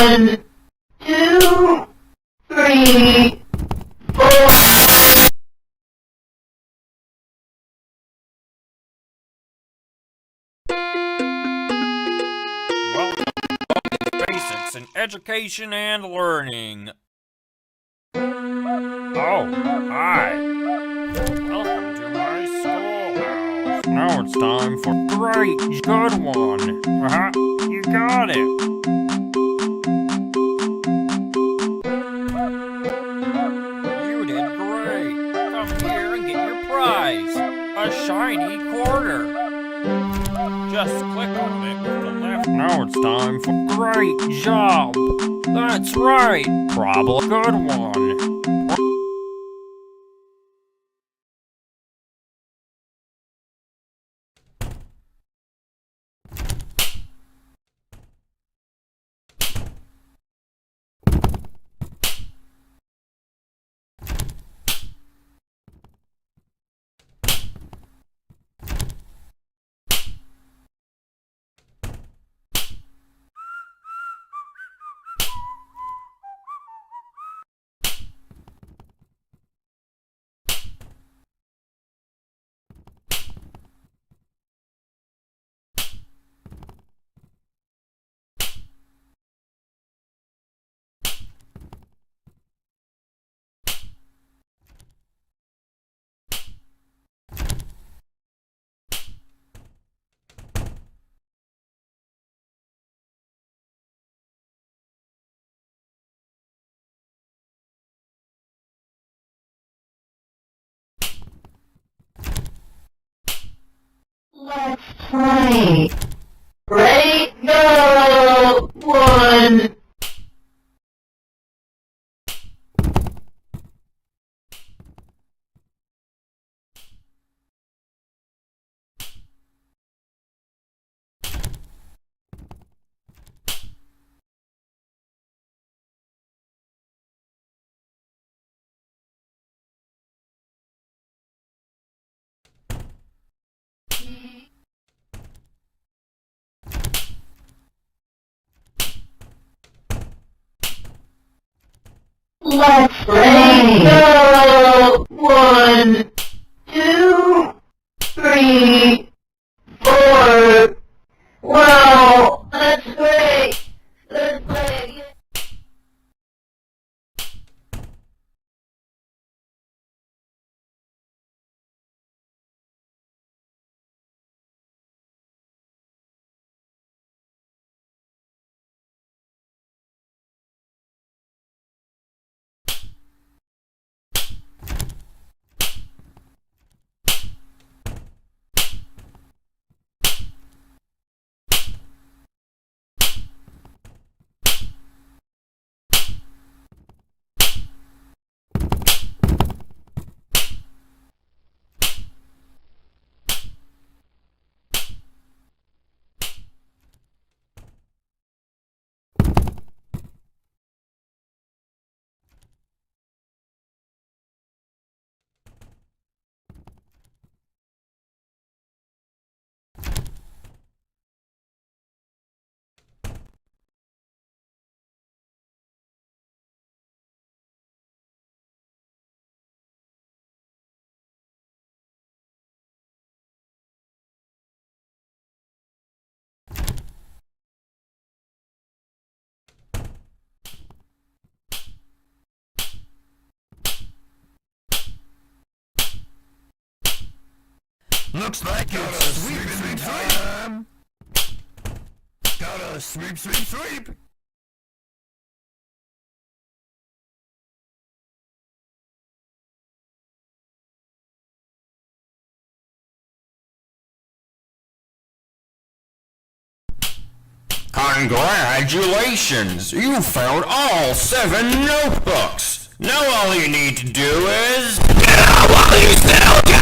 1, 2, 3, 4. Welcome to Basics in Education and Learning. Oh, hi. Welcome to my schoolhouse. Now it's time for great, good one. You got it. You did great. Come here and get your prize. A shiny quarter. Just click on it with the left. Now it's time for great job. That's right. Probably a good one. Let's play. Ready, go! 1. Let's play. Go! 1, 2, 3, 4. Wow, that's great. Let's play again. Looks like it's sweeping time. Gotta sweep, sweep, sweep. Congratulations! You found all 7 notebooks! Now all you need to do is... get out while you still can!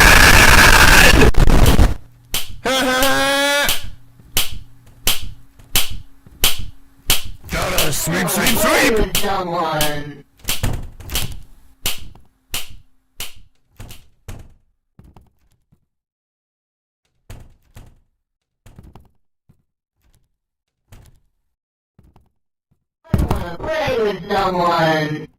Gotta sweep, sweep, sweep. With someone. play with someone.